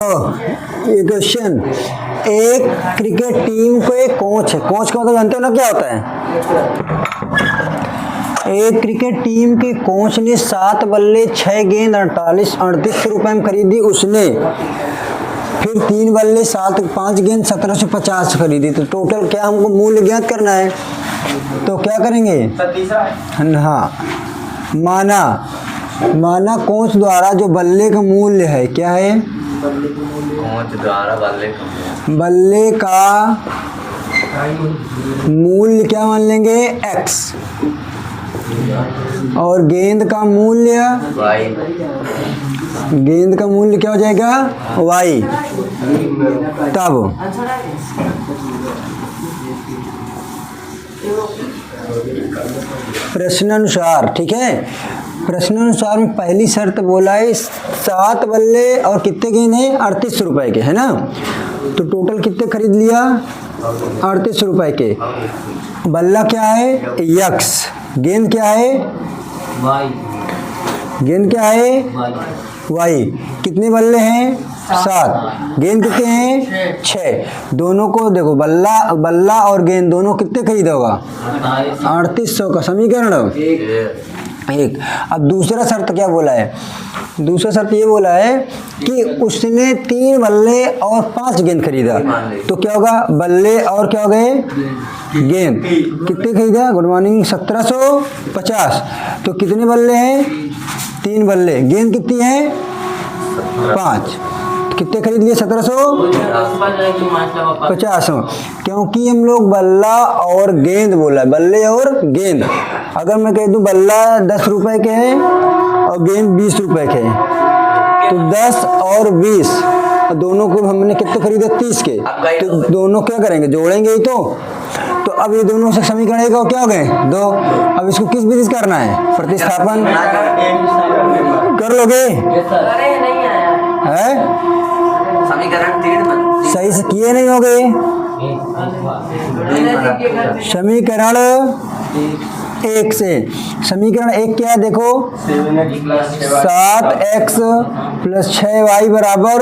ये क्वेश्चन, एक cricket team को एक कोच है, कोच का मतलब जानते हो ना क्या होता है। एक क्रिकेट टीम के कोच ने 7 बल्ले 6 गेंद 38 रुपए में खरीदी उसने, फिर 3 बल्ले 5 गेंद 1750 खरीदी। तो टोटल क्या हमको मूल्य ज्ञात करना है, तो क्या करेंगे। हाँ, माना कोच द्वारा जो बल्ले का मूल्य है क्या है, कोच द्वारा बल्ले का मूल्य क्या मान लेंगे x, और गेंद का मूल्य क्या हो जाएगा y। तब प्रश्नानुसार, ठीक है, प्रश्नानुसार में पहली शर्त बोला है 7 बल्ले और कितने गेंद हैं 38 रुपए के, है ना। तो टोटल कितने खरीद लिया 38 रुपए के। बल्ला क्या है x, गेंद क्या है y। कितने बल्ले हैं 7, गेंद कितने हैं 6। दोनों को देखो, बल्ला और गेंद दोनों कितने खरीदा होगा 3800 का समीकरण एक। अब दूसरा शर्त क्या बोला है, दूसरा शर्त ये बोला है कि उसने 3 बल्ले और 5 गेंद खरीदा। तो क्या होगा, बल्ले और क्या हो गए गेंद, कितने खरीदा, गुड मॉर्निंग 1750। तो कितने बल्ले हैं 3 बल्ले, गेंद कितनी है 5, कितने खरीद लिए 1750। क्योंकि हम लोग बल्ला और गेंद बोला है, बल्ले और गेंद। अगर मैं कह दूं बल्ला 10 रुपए के हैं और गेंद 20 रुपए के हैं, तो 10 और 20 दोनों को हमने कितने खरीदे 30 के, तो दोनों क्या करेंगे जोड़ेंगे ही तो अब ये दोनों से समीकरण एक और क्या हो गए 2। अब इसको किस विधि से करना है, प्रतिस्थापन कर लोगे है, समीकरण 3 सही से किए नहीं हो गए। समीकरण 1 से, समीकरण 1 क्या है देखो, 7x + 6y बराबर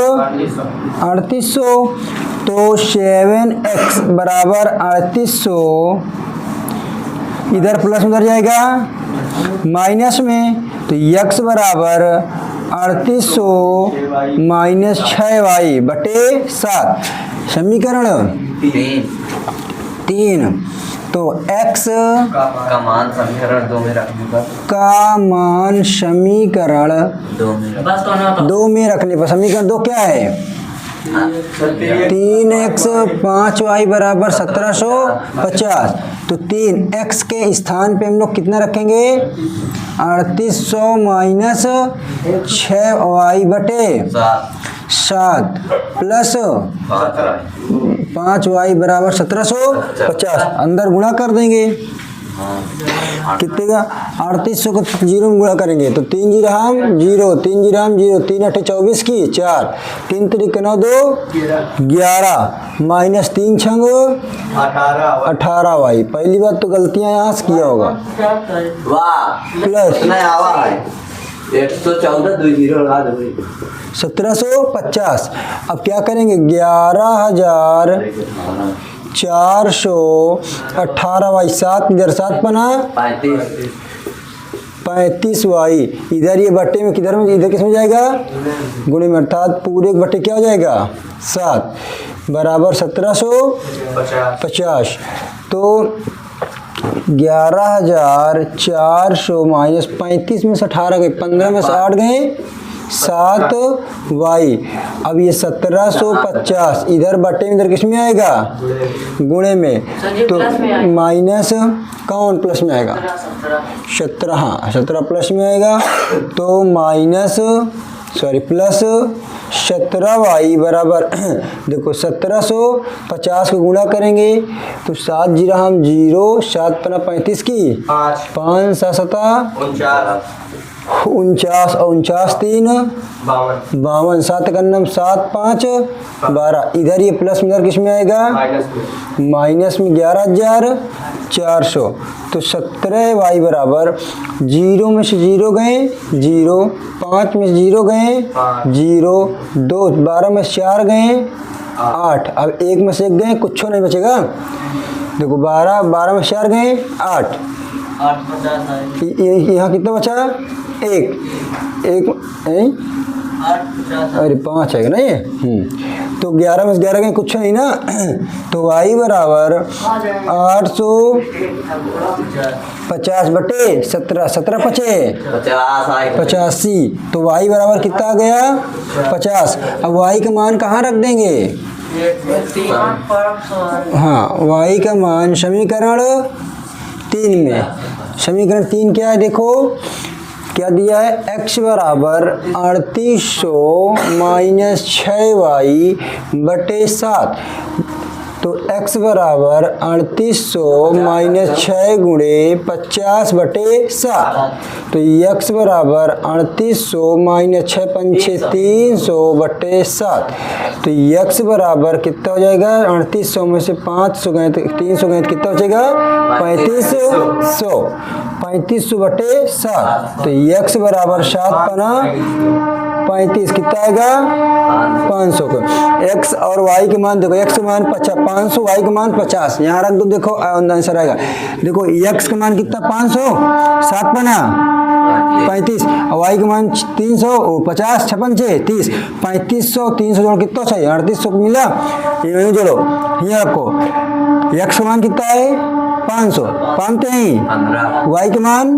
3800। तो 7x बराबर 3800, इधर प्लस उधर जाएगा माइनस में, तो x बराबर 3800 - 6y बटे 7। समीकरण 3। तो x का मान समीकरण 2 में रखने पर, का मान समीकरण 2 में रखने पर, समीकरण 2 क्या है 3x 5y बराबर 1750। तो 3x के स्थान पे हम लोग कितना रखेंगे 3800 - 6y बटे 7 प्लस 5y बराबर 1750। अंदर गुणा कर देंगे, कितने का 3800 को 0 में गुणा करेंगे तो 3 जीरो हम 0, 3 जीरो हम 0, 3 8 24 की 4, 3 3 9 2 11 माइनस 3 छंग 18y। पहली बात तो गलतियां यहाँ से किया होगा, प्लस 114 2 0 लगा दो 1750। अब क्या करेंगे 11,418y, 7 इधर 7 बना 35y, इधर ये बट्टे में किधर में, इधर किस में जाएगा गुणे में, अर्थात पूरे बट्टे क्या हो जाएगा 7 बराबर 1750। तो 11,400 माइनस 35 में से 18 गए, 15 में से 8 गए 7y। अब ये 1750 इधर बट्टे में, इधर किस में आएगा गुणे में, तो माइनस कौन प्लस में आएगा 17, हाँ 17 प्लस में आएगा, तो माइनस प्लस 17y बराबर देखो 1750 को गुणा करेंगे तो 7 जीरो हम 0, 7 पना 35 की 5 7 49 और 49 3 52, 7 का 7 5 12, इधर ये प्लस में, इधर किस में आएगा माइनस में 11,400। तो 17y बराबर 0 में से 0 गए 0, 5 में 0 गए 0, 2 12 में 4 गए 8, अब 1 में से 1 गए, कुछ नहीं बचेगा। देखो 12 में 4 गए 8, 850 यहाँ कितना बचा 1, अरे 5 है ना ये। तो 11 में 11 गए, कुछ नहीं ना। तो y बराबर 850 बटे 17, 17 पचे 85। तो y बराबर कितना आ गया 50। अब y का मान कहाँ रख देंगे? हाँ, y का मान समीकरण 3 में। समीकरण 3 क्या है देखो, क्या दिया है, x बराबर 3800 माइनस 6y बटे 7। तो x बराबर 3800 माइनस 6 गुणे 50 बटे 7। तो x बराबर 3800 माइनस 6 पंचे 300 बटे 7। तो x बराबर कितना हो जाएगा, 3800 में से 500 गए तो 300 गए तो कितना बचेगा 3500 बटे 7। तो x बराबर 7 पना 35, कितना आएगा 500 को। x और y के मान देखो, x का मान 500, y का मान 50, यहाँ रख दो, देखो आंसर आएगा। देखो x का मान कितना 500, 7 पना 35, y का मान 300, 50 56 6 30, 3500 300 जोड़ कितना चाहिए 3800 को मिला। ये जोड़ो, यहाँ रखो, x का मान कितना है 500, पानते हैं y के मान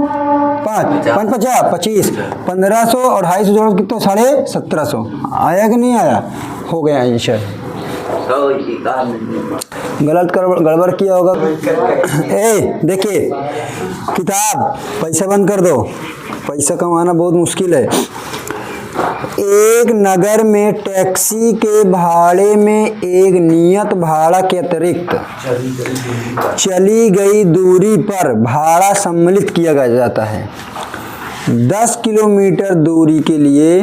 5 5 50 25, 1500 और 250 जोड़ो कितना 1750। आया कि नहीं आया? हो गया आंसर। गलत गड़बड़ किया होगा। देखिए किताब, पैसा बंद कर दो, पैसा कमाना बहुत मुश्किल है। एक नगर में टैक्सी के भाड़े में एक नियत भाड़ा के अतिरिक्त चली गई दूरी पर भाड़ा सम्मिलित किया जाता है। 10 किलोमीटर दूरी के लिए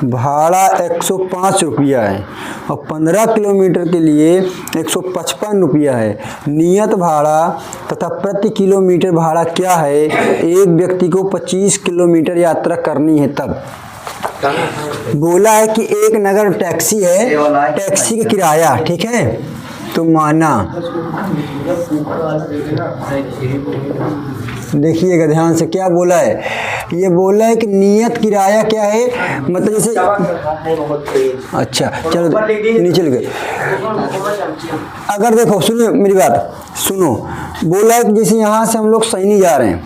भाड़ा 105 रुपया है और 15 किलोमीटर के लिए 155 रुपया है। नियत भाड़ा तथा प्रति किलोमीटर भाड़ा क्या है? एक व्यक्ति को 25 किलोमीटर यात्रा करनी है तब। बोला है कि एक नगर टैक्सी है, टैक्सी का किराया, ठीक है, तो माना, देखिएगा ध्यान से क्या बोला है। ये बोला है कि नियत किराया क्या है, मतलब जैसे, अच्छा चलो नीचे लिखे। अगर देखो सुनो मेरी बात सुनो, बोला है कि जैसे यहाँ से हम लोग सैनी जा रहे हैं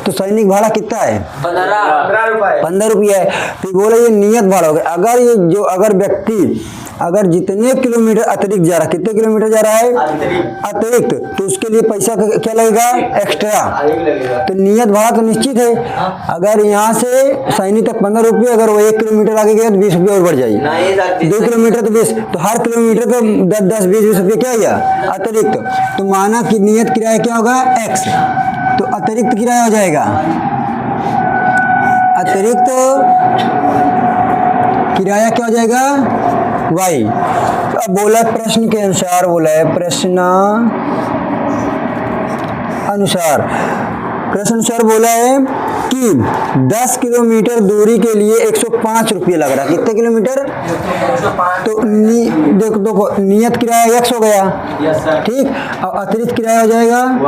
तो सैनिक भाड़ा कितना है 15 रुपया है। फिर बोला ये नियत भाड़ा हो गया। अगर ये जो अगर व्यक्ति अगर जितने किलोमीटर अतिरिक्त जा रहा है, कितने किलोमीटर जा रहा है अतिरिक्त, तो उसके लिए पैसा क्या लगेगा एक्स्ट्रा। तो नियत भाड़ा तो निश्चित है। अगर यहाँ से सैनी तक 15 रुपये, अगर वो 1 किलोमीटर आगे गया तो 20 रुपये और बढ़ जाएगी, 2 किलोमीटर तो 20, तो हर किलोमीटर तो 10 20 रुपये क्या गया अतिरिक्त। तो माना कि नियत किराया क्या होगा x, तो अतिरिक्त किराया हो जाएगा, अतिरिक्त किराया क्या हो जाएगा y। तो अब बोला प्रश्न के अनुसार, बोला है प्रश्न अनुसार बोला है कि 10 किलोमीटर दूरी के लिए 105 रुपये लग रहा है। कितने किलोमीटर? तो देखो नियत किराया x हो गया, ठीक, और अतिरिक्त किराया हो जाएगा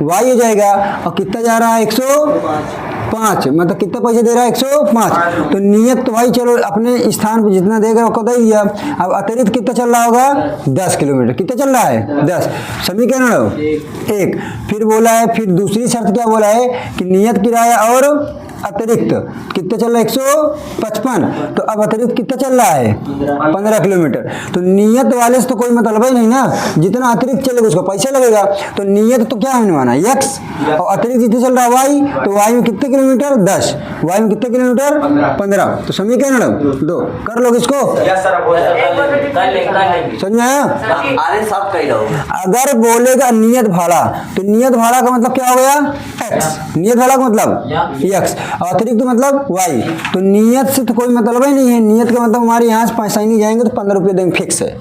y हो जाएगा। और कितना जा रहा है 105, मतलब कितना पैसे दे रहा है 105। तो नियत तो भाई चलो अपने स्थान पर जितना देगा उसको दे दिया। अब अतिरिक्त कितना चल रहा होगा 10 किलोमीटर, कितना चल रहा है 10, समीकरण 1। फिर बोला है, फिर दूसरी शर्त क्या बोला है कि नियत किराया और अतिरिक्त कितना चल रहा है 155। तो अब अतिरिक्त कितना चल रहा है 15 किलोमीटर। तो नियत वाले से तो कोई मतलब ही नहीं ना, जितना अतिरिक्त चलेगा उसको पैसा लगेगा। तो नियत तो क्या होने वाला है x, और अतिरिक्त जितना चल रहा है y, तो y में कितने किलोमीटर 10, y में कितने किलोमीटर 15। तो समीकरण 2 कर लोगे इसको, समझ में आया? अगर बोलेगा नियत भाड़ा, तो नियत भाड़ा का मतलब क्या हो गया x, नियत भाड़ा का मतलब x, और अतिरिक्त मतलब y। तो नियत से तो कोई मतलब ही नहीं है। नियत का मतलब हमारे यहाँ से पैसा ही नहीं जाएंगे तो 15 रुपये देंगे फिक्स है।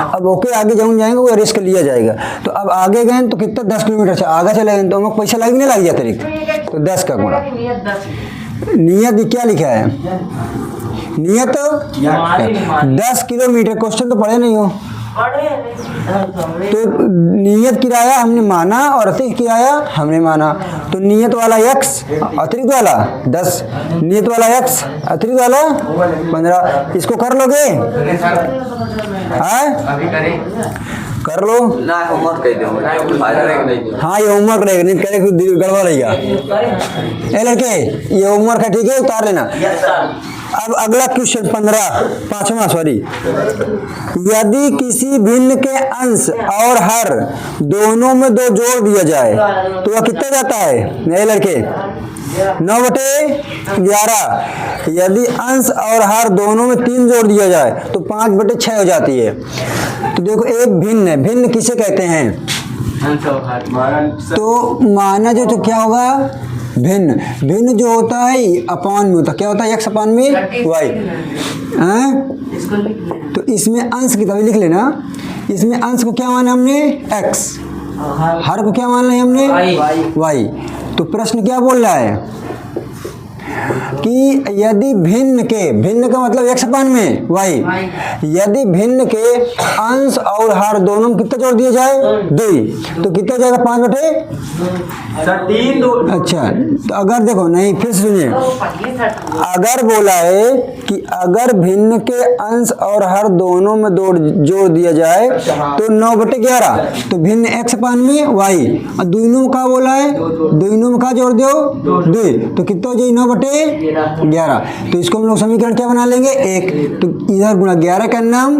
अब ओके आगे जाऊँ जाएंगे वो रिस्क लिया जाएगा। तो अब आगे गए तो कितना 10 किलोमीटर से आगे चले गए तो हम पैसा लग नहीं लग गया अतिरिक्त, तो 10 का गुणा नियत ये क्या लिखा है? नियत 10 किलोमीटर। क्वेश्चन तो पढ़े नहीं हो। तो नियत किराया हमने माना और अतिरिक्त किराया हमने माना। तो नियत वाला x, अतिरिक्त वाला 10, नियत वाला x, अतिरिक्त वाला 15। इसको कर लोगे? हाँ कर लो। हाँ ये होमवर्क रहेगा, नहीं करे गड़बड़ रहेगा। ए लड़के ये होमवर्क है, ठीक है, उतार लेना। अब अगला क्वेश्चन 5वां सॉरी। यदि किसी भिन्न के अंश और हर दोनों में 2 जोड़ दिया जाए तो वह कितना जाता है? नए लड़के 9/11। यदि अंश और हर दोनों में 3 जोड़ दिया जाए तो 5/6 हो जाती है। तो देखो एक भिन्न है, भिन्न किसे कहते हैं? तो माना जो तो क्या होगा? भिन्न। भिन्न जो होता है अपान में होता है, क्या होता है? x अपान में y। तो इसमें अंश की तरह लिख लेना। इसमें अंश को क्या माना हमने? x। हर को क्या माना है हमने? y। तो प्रश्न क्या बोल रहा है कि यदि भिन्न के, भिन्न का मतलब x अपान में y, यदि भिन्न के अंश और हर दोनों में कितना जोड़ दिया जाए? 2। तो कितना जाएगा? 5/3। अच्छा तो अगर देखो, नहीं फिर सुनिए, अगर बोला है कि अगर भिन्न के अंश और हर दोनों में जोड़ दिया जाए तो 9/11। तो भिन्न x अपान में y और दोनों में क्या बोला है? दोनों में क्या जोड़ दो? 2। तो कितना हो जाए? 9/11। तो इसको हम लोग समीकरण क्या बना लेंगे? 1। तो इधर गुणा 11 का नाम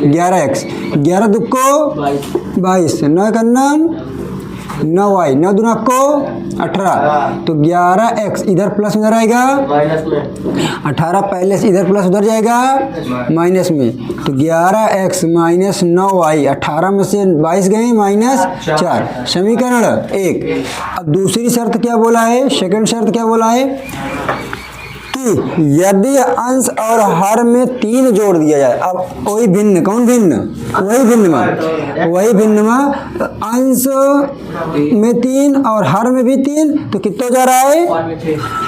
11x, 11 दुक्को 22, 9 का नाम 9y, 9 दूना को 18। तो 11x इधर प्लस उधर आएगा 18, पहले से इधर प्लस उधर जाएगा माइनस में। तो 11x माइनस 9y, 18 में से 22 गए -4, समीकरण 1। अब दूसरी शर्त क्या बोला है? सेकंड शर्त क्या बोला है कि यदि अंश और हर में 3 जोड़ दिया जाए। अब वही भिन्न, कौन भिन्न? वही भिन्न में अंश में 3 और हर में भी 3, तो कितना जा रहा है?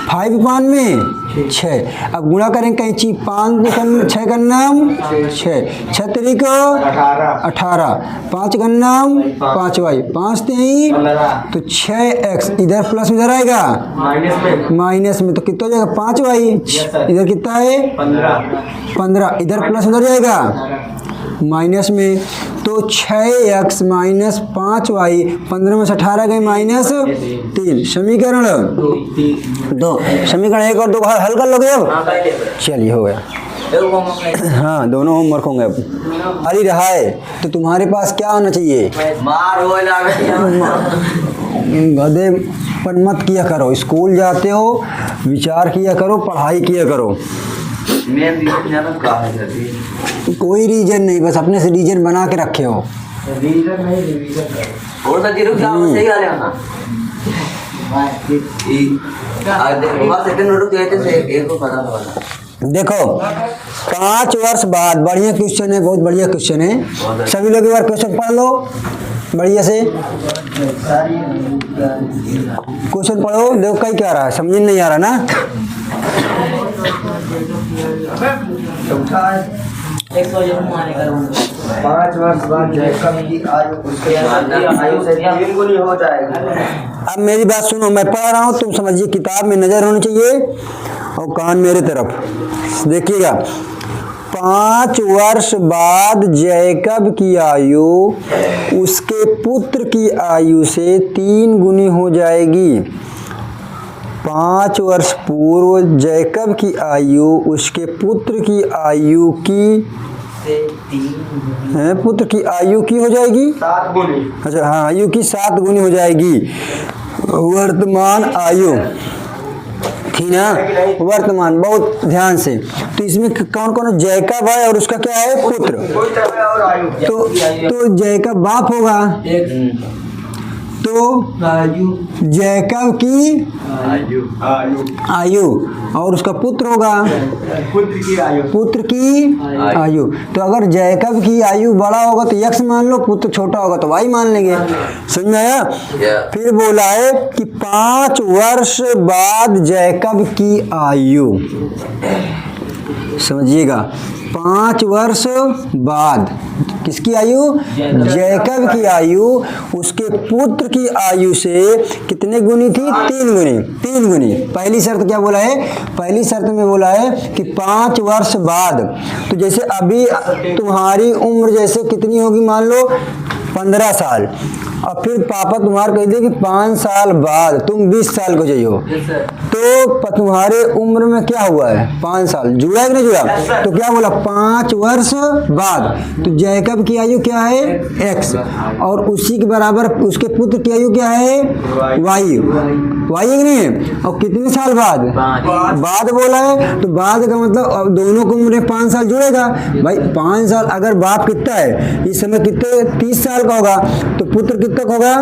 5/6। अब गुणा करेंगे कहीं चीज 5/6 का नाम 6, 6 को 18, 5 का नाम 5y, 5 3 तो 6x इधर प्लस उधर आएगा माइनस में। तो कितना हो जाएगा? 5y, इधर कितना है? 15, इधर प्लस उधर जाएगा माइनस में। तो 6x माइनस 5y, 15 में से 18 गए -3, समीकरण 2। समीकरण 1 और 2 हल कर लोगे अब? चलिए हो गया। हाँ दोनों होमवर्क होंगे अब। खाली रहा है तो तुम्हारे पास क्या आना चाहिए? गधे पर मत किया करो, स्कूल जाते हो विचार किया करो, पढ़ाई किया करो। कोई रीजन नहीं, बस अपने से रीजन बना के रखे हो। रीजन नहीं, रिवीजन करो। और तो जीरो क्या सही आ रहा है देखो 5 वर्ष बाद, बढ़िया क्वेश्चन है, बहुत बढ़िया क्वेश्चन है। सभी लोग एक बार क्वेश्चन पढ़ लो बढ़िया से। क्वेश्चन पढ़ो, देखो कहीं क्या रहा है, समझ नहीं आ रहा ना। 5 वर्ष बाद जैकब की आयु उसके आयु से 3 गुनी हो जाएगी। अब मेरी बात सुनो, मैं पढ़ रहा हूँ, तुम समझिए। किताब में नजर होनी चाहिए और कान मेरे तरफ देखिएगा। 5 वर्ष बाद जैकब की आयु उसके पुत्र की आयु से 3 गुनी हो जाएगी। 5 वर्ष पूर्व जैकब की आयु उसके पुत्र की आयु की पुत्र की आयु की हो जाएगी 7 गुनी। अच्छा हाँ, आयु की 7 गुनी हो जाएगी। वर्तमान आयु थी ना, वर्तमान, बहुत ध्यान से। तो इसमें कौन कौन? जैकब है और उसका क्या है? पुत्र। तो जैकब बाप होगा, तो जैकब की आयु और उसका पुत्र होगा पुत्र की आयु। तो अगर जैकब की आयु बड़ा होगा तो x मान लो, पुत्र छोटा होगा तो y मान लेंगे। समझ में आया? फिर बोला है कि 5 वर्ष बाद जैकब की आयु, समझिएगा, 5 वर्ष बाद किसकी आयु? जैकब की आयु उसके पुत्र की आयु से कितने गुनी थी? 3 गुनी। पहली शर्त क्या बोला है? पहली शर्त में बोला है कि 5 वर्ष बाद। तो जैसे अभी तुम्हारी उम्र जैसे कितनी होगी, मान लो 15 साल, और फिर पापा तुम्हारे कह दे कि 5 साल बाद तुम 20 साल को जाइयो, तो तुम्हारे उम्र में क्या हुआ है? 5 साल। जुड़ा है कि नहीं जुड़ा? तो क्या बोला? 5 वर्ष बाद। तो जैकब की आयु क्या है? x, और उसी के बराबर उसके पुत्र की आयु क्या है? y है कि नहीं है? और कितने साल बाद? बाद बोला है, तो बाद का मतलब अब दोनों को उम्र 5 साल जुड़ेगा भाई। 5 साल अगर बाप कितना है इस समय, कितने 30 साल का होगा, तो पुत्र कितना का होगा?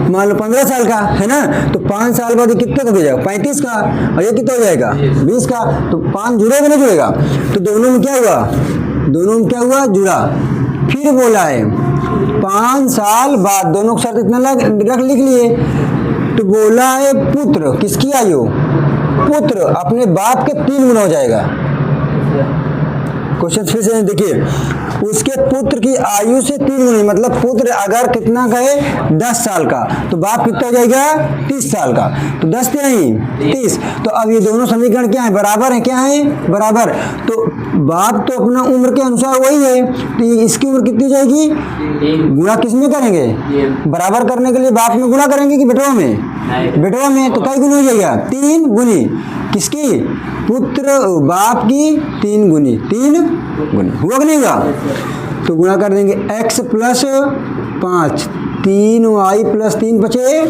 मान लो 15 साल का है ना, तो 5 साल बाद कितने का हो जाएगा? 35 का, और ये कितना हो जाएगा? 20 का। तो 5 जुड़ेगा नहीं जुड़ेगा? तो दोनों में क्या हुआ? दोनों में क्या हुआ? जुड़ा। फिर बोला है 5 साल बाद, दोनों के साथ इतना रख लिख लिए। तो बोला है पुत्र, किसकी आयु? पुत्र अपने बाप के 3 गुना हो जाएगा। क्वेश्चन फिर से देखिए, उसके पुत्र की आयु से 3 गुनी, मतलब पुत्र अगर कितना का है? 10 साल का, तो बाप कितना हो जाएगा? 30 साल का। तो 10 क्या है? 30। तो अब ये दोनों समीकरण क्या है? बराबर है। क्या है? बराबर। तो बाप तो अपना उम्र के अनुसार वही है, तो इसकी उम्र कितनी जाएगी? गुणा किस में करेंगे? बराबर करने के लिए बाप में गुणा करेंगे कि बेटवा में? बेटवा में। तो कई गुनी हो जाएगा? 3 गुनी। किसकी? पुत्र बाप की 3 गुनी। 3 गुनी हुआ कि नहीं हुआ? तो गुणा कर देंगे x प्लस 5, 3y प्लस 3 बचे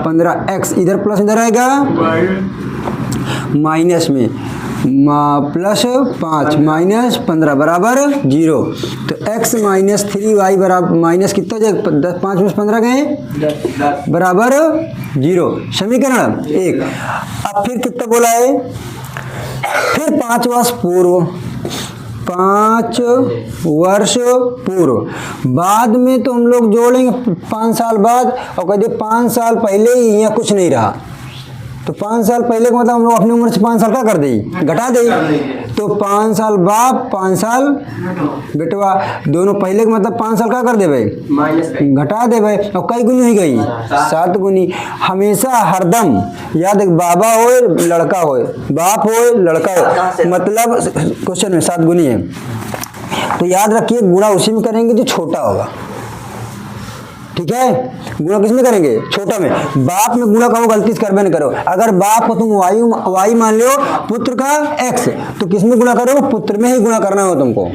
15x, इधर प्लस इधर आएगा माइनस में, प्लस 5 माइनस 15 बराबर 0। तो x माइनस 3y बराबर माइनस कितना जाएगा? 5 में 15 गए बराबर 0। समीकरण 1। अब फिर कितना बोला है? फिर 5 वर्ष पूर्व, 5 वर्ष पूर्व। बाद में तो हम लोग जोड़ेंगे 5 साल बाद, और कहते 5 साल पहले ही यहाँ कुछ नहीं रहा, तो 5 साल पहले का मतलब हम लोग अपनी उम्र से 5 साल का कर दी, घटा दे। तो 5 साल बाप 5 साल बेटवा, दोनों पहले का मतलब 5 साल का कर दे भाई, घटा दे भाई। और कई गुनी हो गई? 7 गुनी। हमेशा हरदम याद, बाबा हो लड़का हो, बाप हो लड़का हो, मतलब क्वेश्चन में 7 गुनी है। तो याद रखिए गुणा उसी में करेंगे जो छोटा होगा, ठीक है? गुणा किस में करेंगे? छोटा में। बाप में गुणा करो, गलती से करबे न करो। अगर बाप को तुम वाई मान लो, पुत्र का x, तो किस में गुणा करो? पुत्र में ही गुणा करना होगा तुमको।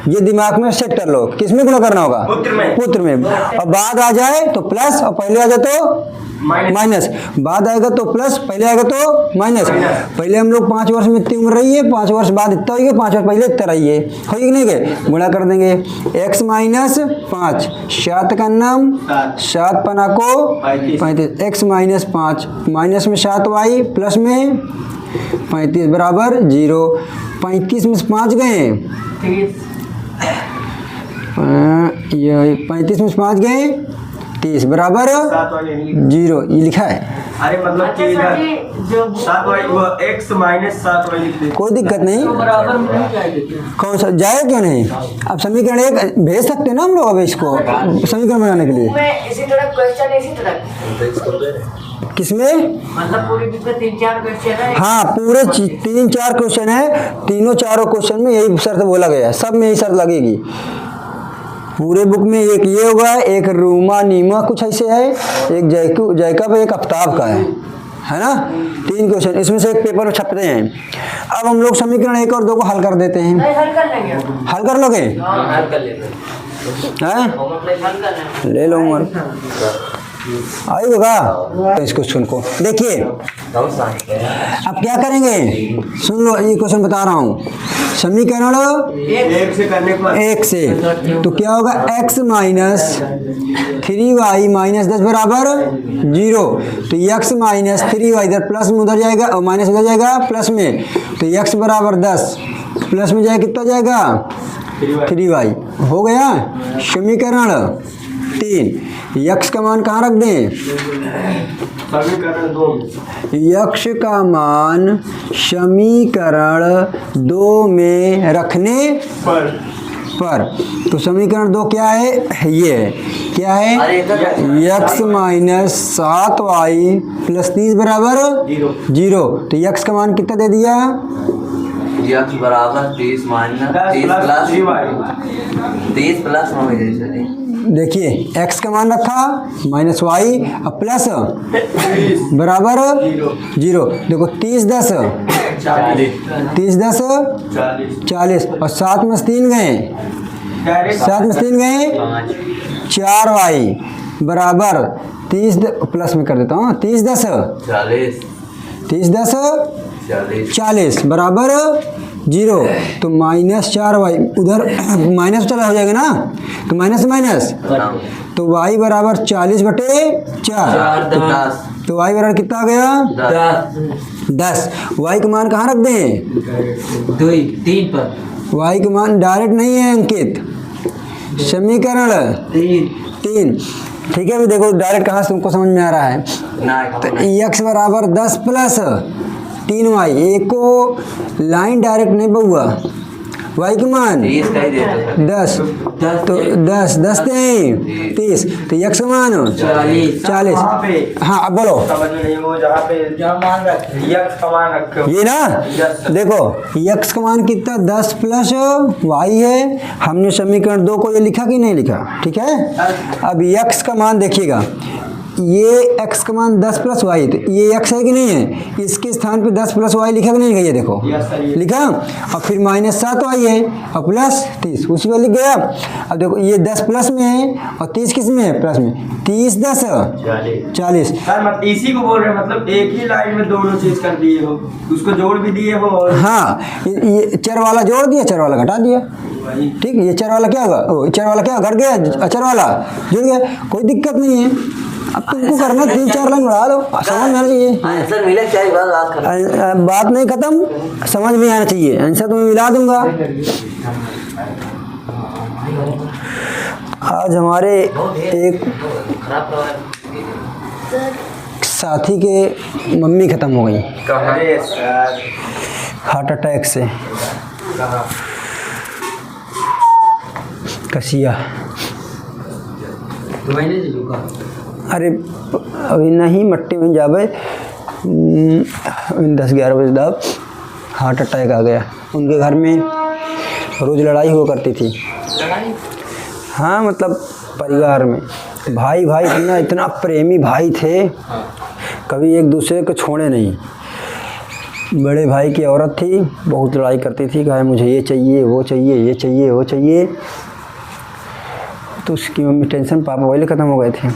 ये दिमाग में सेट कर लो, किस में गुणा करना होगा? पुत्र में। और बाद आ जाए तो प्लस, और पहले आ जाए तो माइनस। बाद आएगा तो प्लस, पहले आएगा तो माइनस। पहले हम लोग 5 वर्ष में इतनी उम्र रही है, 5 वर्ष बाद इतना होगी, 5 वर्ष पहले इतना रही है, हो कि नहीं गए? गुणा कर देंगे x माइनस 5, 7 का नाम 7 पना को 35, x माइनस 5, माइनस में 7y प्लस में 35 बराबर 0। 35 में 5 गए, 35 में 5 गए 30 बराबर 0, ये लिखा है। अरे मतलब कि इधर 7y वो x माइनस 7y लिख दे, कोई दिक्कत नहीं। कौन सा जाए क्यों नहीं? अब समीकरण 1 भेज सकते हैं ना हम लोग, अब इसको समीकरण बनाने के लिए। इसी तरह क्वेश्चन इसी तरह किसमें? मतलब पूरी बुक में 3-4 क्वेश्चन है। हाँ, पूरे 3-4 क्वेश्चन है, तीनों चारों क्वेश्चन में यही शर्त बोला गया है, सब में यही शर्त लगेगी। पूरे बुक में एक ये होगा, एक रूमा नीमा कुछ ऐसे है, एक जैकब, एक आफ्ताब का है ना? 3 क्वेश्चन इसमें से एक पेपर में छपते हैं। अब हम लोग समीकरण 1 और 2 को हल कर देते हैं। हल कर लेंगे, हल कर लोगे? हल कर लेंगे, हैं? हल कर लेंगे, ले लो उमर। आई होगा। तो इस क्वेश्चन को देखिए, अब क्या करेंगे, सुन लो, ये क्वेश्चन बता रहा हूँ। समीकरण एक से करने पर एक से, तो क्या होगा, x माइनस 3y माइनस 10 बराबर 0। तो x माइनस 3y इधर प्लस में उधर जाएगा और माइनस उधर जाएगा प्लस में, तो x बराबर 10 प्लस में जाएगा कितना जाएगा 3y हो गया। समीकरण 3, x का मान कहाँ रख दें, समीकरण 2 यक्ष का मान समीकरण 2 में रखने पर। तो समीकरण 2 क्या है, ये है, क्या है, यक्स माइनस 7y प्लस 30 बराबर 0। तो यक्स का मान कितना दे दिया, यक्स बराबर 30 माइनस 30 प्लस देखिए x का मान रखा माइनस वाई और प्लस बराबर 0। देखो 30 10 40 और 7 में 3 गए, 7 में 3 गए 4y बराबर 30 प्लस में कर देता हूँ 30 10 40 बराबर 0। तो माइनस 4y उधर माइनस चला हो जाएगा ना, तो माइनस माइनस, तो y बराबर 40 बटे 4, तो y बराबर कितना आ गया 10। y का मान कहाँ रख दें, 3 पर, y का मान डायरेक्ट नहीं है अंकित, समीकरण 3। ठीक है, अभी देखो डायरेक्ट कहाँ से तुमको समझ में आ रहा है। तो x बराबर 10 प्लस 3y, एक को लाइन डायरेक्ट नहीं बहुआ, y का मान 10, तो 10 नहीं 30, तो x का मान 40। हाँ अब बोलो, समझ में नहीं, वो जहाँ पे मान रखे यक्स का मान रखे ये ना, देखो x का मान कितना 10 प्लस y है, हमने समीकरण 2 को ये लिखा कि नहीं लिखा, ठीक है। अब x का मान देखिएगा, ये x का मान 10 प्लस y, तो ये x है कि नहीं है, इसके स्थान पे 10 प्लस y लिखा कि नहीं लिखा, ये देखो लिखा, और फिर माइनस 7y है और प्लस 30 उसी पर लिख गया। अब देखो ये 10 प्लस में है और 30 किस में है, प्लस में, 30 10 40। सर मत इसी को बोल रहे हैं, मतलब एक ही लाइन में दोनों चीज कर दिए हो, उसको जोड़ भी दिए हो और हाँ, ये चर वाला जोड़ दिया, चर वाला घटा दिया, ठीक। ये चर वाला क्या होगा, ओ चर वाला क्या घट गया, अचर वाला जुड़ गया, कोई दिक्कत नहीं है। अब तुमको करना 3-4 लाइन बढ़ा दो, समझ में आना चाहिए। आंसर मिले क्या बात कर, बात नहीं खत्म, समझ में आना चाहिए, आंसर तुम्हें मिला दूंगा। आज हमारे एक साथी के मम्मी खत्म हो गई हार्ट अटैक से, कसिया। अरे अभी नहीं, मट्टी में जावे 10-11 बजे तक हार्ट अटैक आ गया। उनके घर में रोज़ लड़ाई हुआ करती थी। हाँ मतलब परिवार में भाई इतना प्रेमी भाई थे, कभी एक दूसरे को छोड़े नहीं। बड़े भाई की औरत थी, बहुत लड़ाई करती थी, कहा मुझे ये चाहिए वो चाहिए, ये चाहिए वो चाहिए। तो उसकी मम्मी टेंशन, पापा पहले ख़त्म हो गए थे।